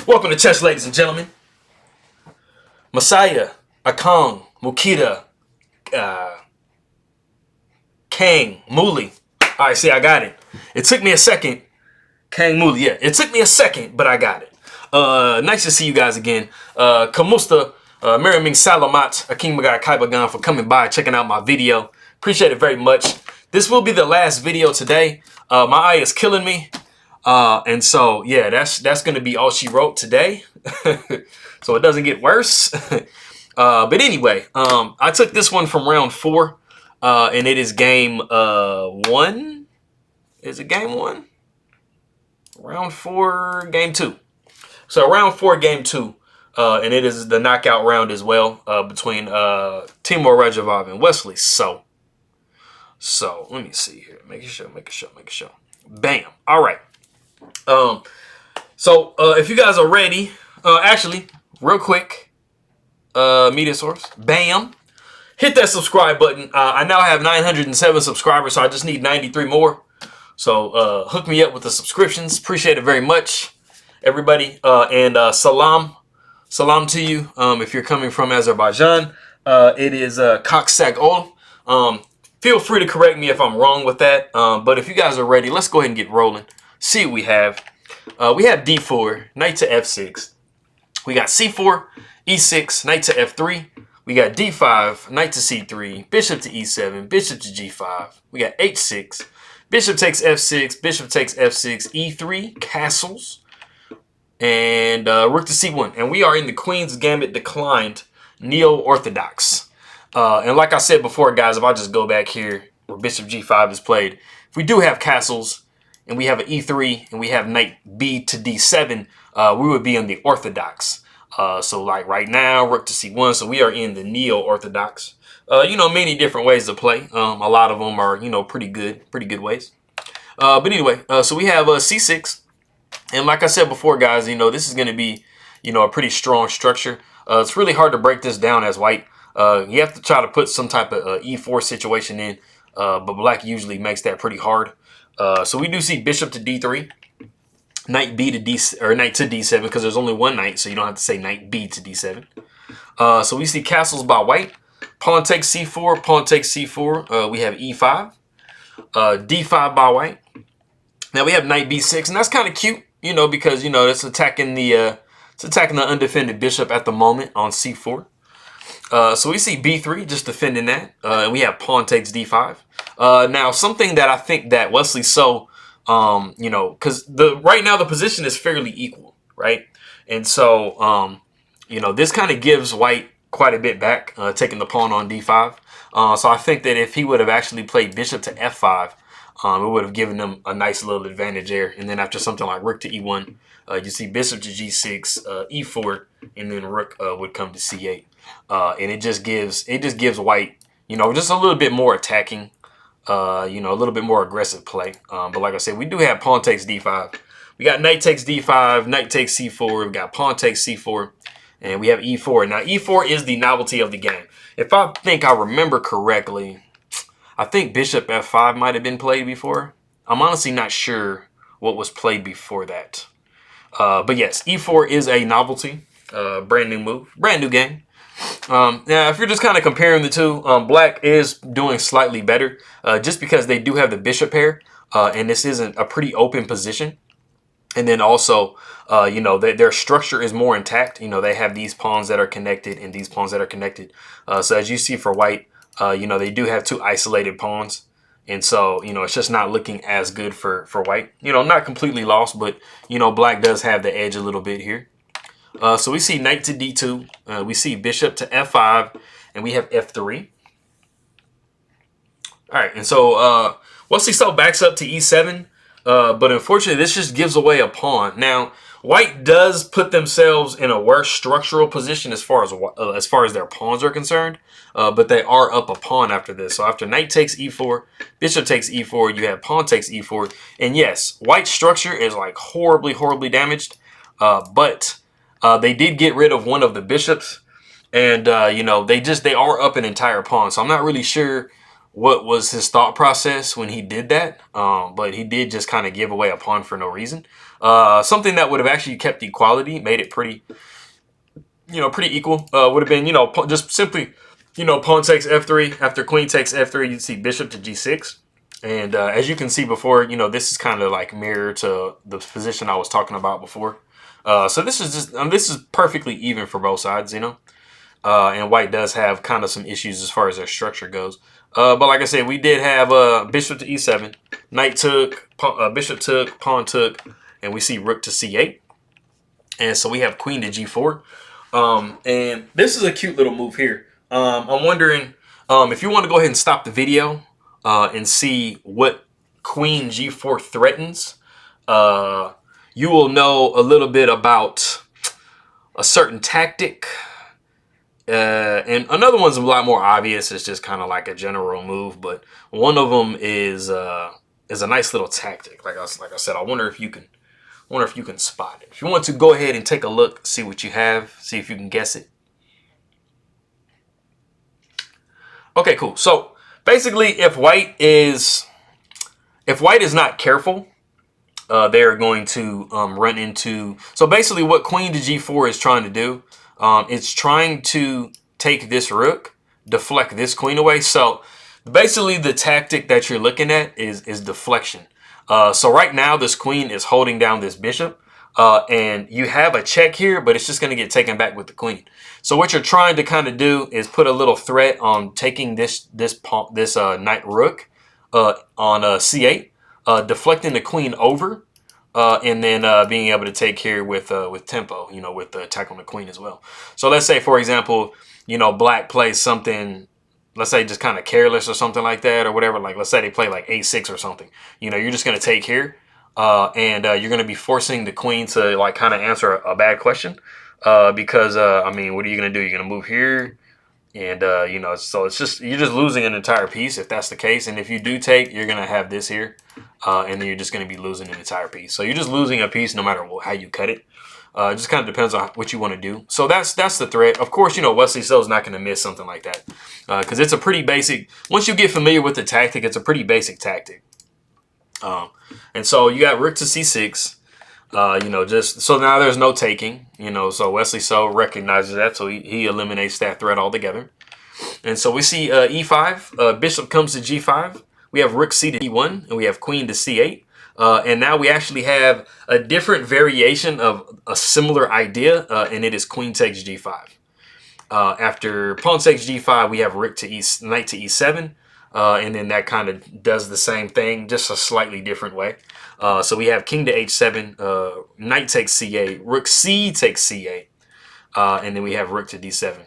Welcome to chess, ladies and gentlemen. Messiah, Akong, Mukita, Kang, Muli. All right, see, I got it. It took me a second. Kang Muli, yeah. It took me a second, but I got it. Nice to see you guys again. Kamusta, Maraming Salamat, Aking Magai Kaibagan for coming by, checking out my video. Appreciate it very much. This will be the last video today. My eye is killing me. And so, yeah, that's going to be all she wrote today. So it doesn't get worse. But anyway, I took this one from round 4. And it is game 1. Is it game 1? Round 4, game 2. So round 4, game 2. And it is the knockout round as well, between Teimour Radjabov and Wesley. So let me see here. Make sure. Bam. All right. So if you guys are ready, actually, real quick, media source, bam, hit that subscribe button. I now have 907 subscribers, so I just need 93 more. So hook me up with the subscriptions. Appreciate it very much, everybody. And salam to you. If you're coming from Azerbaijan, it is Kaksak Ol. Feel free to correct me if I'm wrong with that. But if you guys are ready, let's go ahead and get rolling. See what we have. We have d4, knight to f6. We got c4, e6, knight to f3. We got d5, knight to c3, bishop to e7, bishop to g5. We got h6, bishop takes f6, bishop takes f6, e3, castles, and rook to c1. And we are in the Queen's Gambit declined Neo Orthodox. And like I said before, guys, if I just go back here where bishop g5 is played, if we do have castles, and we have an e3, and we have knight b to d7, we would be in the Orthodox. So like right now, rook to c1, so we are in the Neo-Orthodox. Many different ways to play. A lot of them are, pretty good ways. But anyway, so we have c6. And like I said before, guys, this is going to be, a pretty strong structure. It's really hard to break this down as white. You have to try to put some type of e4 situation in, but black usually makes that pretty hard. So we do see bishop to d3, knight b to d, or knight to d7, because there's only one knight, so you don't have to say knight b to d7. So we see castles by white. Pawn takes c4, pawn takes c4. We have e5, d5 by white. Now we have knight b6, and that's kind of cute, because it's attacking the undefended bishop at the moment on c4. So we see b3 just defending that. And we have pawn takes d5. Now something that I think that Wesley because right now the position is fairly equal, right? And so this kind of gives white quite a bit back, taking the pawn on d5. So I think that if he would have actually played bishop to f5, it would have given them a nice little advantage there. And then after something like rook to e1, you see bishop to g6, e4, and then rook would come to c8. And it just gives white, just a little bit more attacking, a little bit more aggressive play. But like I said, we do have pawn takes d5. We got knight takes d5, knight takes c4. We got pawn takes c4, and we have e4. Now e4 is the novelty of the game. If I think I remember correctly, I think bishop f5 might have been played before. I'm honestly not sure what was played before that. But yes, e4 is a novelty, brand new move, brand new game. Now, if you're just kind of comparing the two, black is doing slightly better, just because they do have the bishop pair, and this isn't a pretty open position. And then also, their structure is more intact. They have these pawns that are connected and these pawns that are connected. So as you see for white, they do have two isolated pawns. And so, it's just not looking as good for white. Not completely lost, but, black does have the edge a little bit here. So we see knight to d2. We see bishop to f5, and we have f3. All right, and so Wesley still backs up to e7, but unfortunately, this just gives away a pawn. Now, white does put themselves in a worse structural position as far as their pawns are concerned, but they are up a pawn after this. So after knight takes e4, bishop takes e4, you have pawn takes e4, and yes, white's structure is like horribly damaged, but they did get rid of one of the bishops, and they are up an entire pawn. So I'm not really sure what was his thought process when he did that, but he did just kind of give away a pawn for no reason. Something that would have actually kept equality, made it pretty, pretty equal. Would have been, just simply, pawn takes f3. After queen takes f3, you'd see bishop to g6. And as you can see before, this is kind of like mirror to the position I was talking about before. So this is just, this is perfectly even for both sides, and white does have kind of some issues as far as their structure goes. But like I said, we did have bishop to e7, knight took, bishop took, pawn took, and we see rook to c8. And so we have queen to g4. And this is a cute little move here. I'm wondering if you want to go ahead and stop the video and see what queen g4 threatens. You will know a little bit about a certain tactic. And another one's a lot more obvious. It's just kind of like a general move, but one of them is a nice little tactic. Like I said, I wonder if you can spot it. If you want to go ahead and take a look, see what you have, see if you can guess it. Okay, cool. So basically, if white is not careful, they're going to run into. So basically, what queen to g4 is trying to do, it's trying to take this rook, deflect this queen away. So basically, the tactic that you're looking at is deflection. So right now, this queen is holding down this bishop, and you have a check here, but it's just going to get taken back with the queen. So what you're trying to kind of do is put a little threat on taking this knight rook on c8, deflecting the queen over, and then being able to take here with tempo, with the attack on the queen as well. So let's say, for example, black plays something, let's say just kind of careless or something like that or whatever. Like, let's say they play like a6 or something. You're just going to take here, and you're going to be forcing the queen to like kind of answer a bad question. Because, I mean, what are you going to do? You're going to move here. And, so it's just, you're just losing an entire piece if that's the case. And if you do take, you're going to have this here. And then you're just going to be losing an entire piece. So you're just losing a piece no matter how you cut it. It just kind of depends on what you want to do. So that's the threat. Of course, Wesley So is not going to miss something like that. Because it's a pretty basic, once you get familiar with the tactic, it's a pretty basic tactic. And so you got rook to c6. Just so now there's no taking, so Wesley So recognizes that, so he eliminates that threat altogether. And so we see e5, bishop comes to g5, we have rook c to e1, and we have queen to c8. And now we actually have a different variation of a similar idea, and it is queen takes g5. After pawn takes g5, we have rook to knight to e7. And then that kind of does the same thing, just a slightly different way. So we have king to h7, knight takes c8, rook c takes c8, and then we have rook to d7,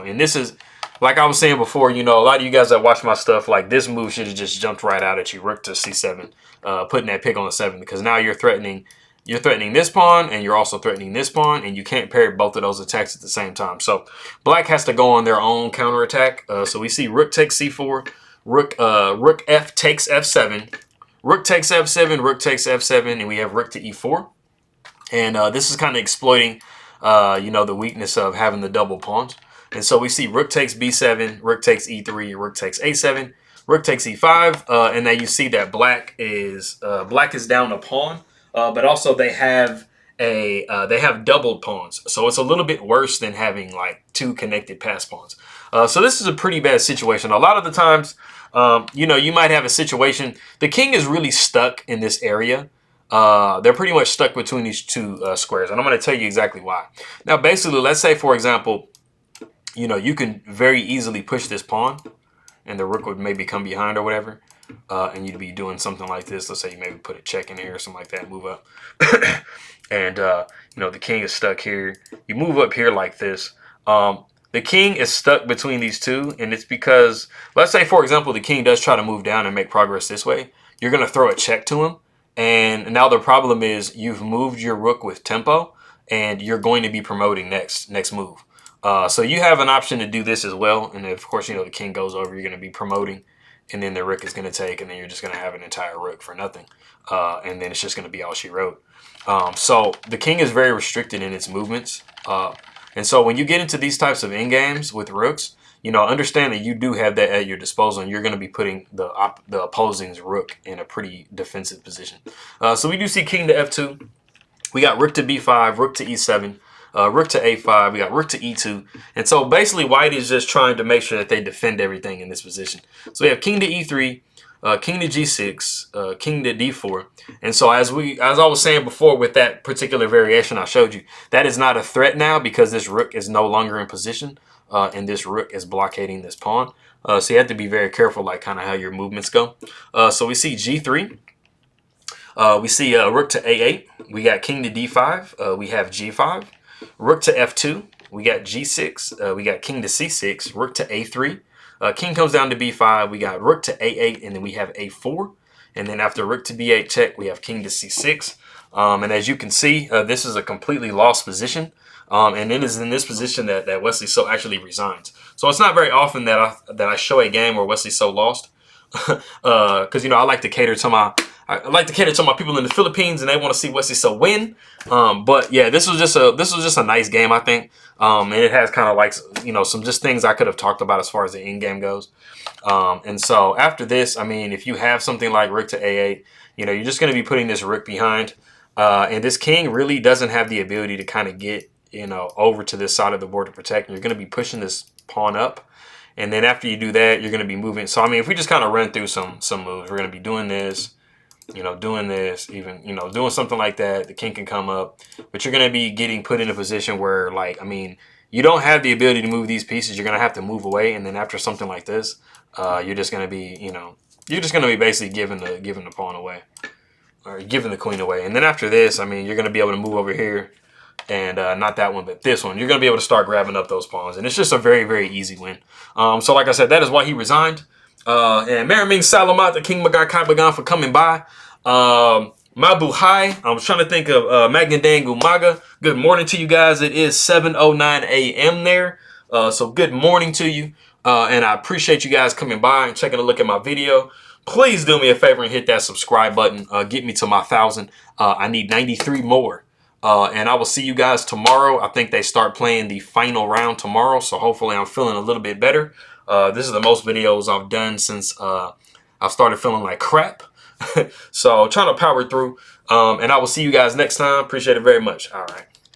And this is, like I was saying before, a lot of you guys that watch my stuff, like this move should have just jumped right out at you, rook to c7, putting that pick on the 7, because now you're threatening this pawn, and you're also threatening this pawn, and you can't parry both of those attacks at the same time. So black has to go on their own counterattack. So we see rook takes c4, rook f takes f7, rook takes f7, rook takes f7, and we have rook to e4. And this is kind of exploiting, the weakness of having the double pawns. And so we see rook takes b7, rook takes e3, rook takes a7, rook takes e5, and then you see that black is down a pawn, but also they have doubled pawns. So it's a little bit worse than having like two connected pass pawns. So this is a pretty bad situation. A lot of the times, you might have a situation. The king is really stuck in this area. They're pretty much stuck between these two squares. And I'm going to tell you exactly why. Now, basically, let's say, for example, you can very easily push this pawn and the rook would maybe come behind or whatever. And you'd be doing something like this. Let's say you maybe put a check in here or something like that, move up. And, the king is stuck here. You move up here like this. The king is stuck between these two, and it's because, let's say, for example, the king does try to move down and make progress this way. You're going to throw a check to him, and now the problem is you've moved your rook with tempo, and you're going to be promoting next move. So you have an option to do this as well, and of course, the king goes over, you're going to be promoting, and then the rook is going to take, and then you're just going to have an entire rook for nothing, and then it's just going to be all she wrote. So the king is very restricted in its movements. And so when you get into these types of endgames with rooks, understand that you do have that at your disposal, and you're going to be putting the opposing's rook in a pretty defensive position. So we do see king to f2. We got rook to b5, rook to e7, rook to a5. We got rook to e2. And so basically white is just trying to make sure that they defend everything in this position. So we have king to e3, king to g6, king to d4. And so as I was saying before with that particular variation I showed you, that is not a threat now because this rook is no longer in position and this rook is blockading this pawn. So you have to be very careful like kind of how your movements go. So we see g3. We see rook to a8. We got king to d5. We have g5. Rook to f2. We got g6. We got king to c6. Rook to a3. King comes down to b5. We got rook to a8, and then we have a4. And then after rook to b8 check, we have king to c6. And as you can see, this is a completely lost position. And it is in this position that Wesley So actually resigns. So it's not very often that I show a game where Wesley So lost, because I like to cater to my people in the Philippines, and they want to see Wesley So win. But yeah, this was just a nice game, I think. And it has kind of like some just things I could have talked about as far as the end game goes. And so after this, I mean, if you have something like rook to a8, you're just going to be putting this rook behind, and this king really doesn't have the ability to kind of get over to this side of the board to protect. And you're going to be pushing this pawn up. And then after you do that, you're going to be moving. So, I mean, if we just kind of run through some moves, we're going to be doing this, doing this, even, doing something like that. The king can come up, but you're going to be getting put in a position where, like, I mean, you don't have the ability to move these pieces. You're going to have to move away. And then after something like this, you're just going to be, you're just going to be basically giving the pawn away or giving the queen away. And then after this, I mean, you're going to be able to move over here. And not that one, but this one. You're going to be able to start grabbing up those pawns. And it's just a very, very easy win. So like I said, that is why he resigned. And Maraming Salamat, the King Magai Kaibagan for coming by. Mabu Hai. I was trying to think of Magandang Umaga. Good morning to you guys. It is 7:09 a.m. there. So good morning to you. And I appreciate you guys coming by and taking a look at my video. Please do me a favor and hit that subscribe button. Get me to my 1,000. I need 93 more. And I will see you guys tomorrow. I think they start playing the final round tomorrow. So hopefully I'm feeling a little bit better. This is the most videos I've done since I've started feeling like crap. So trying to power through. And I will see you guys next time. Appreciate it very much. All right.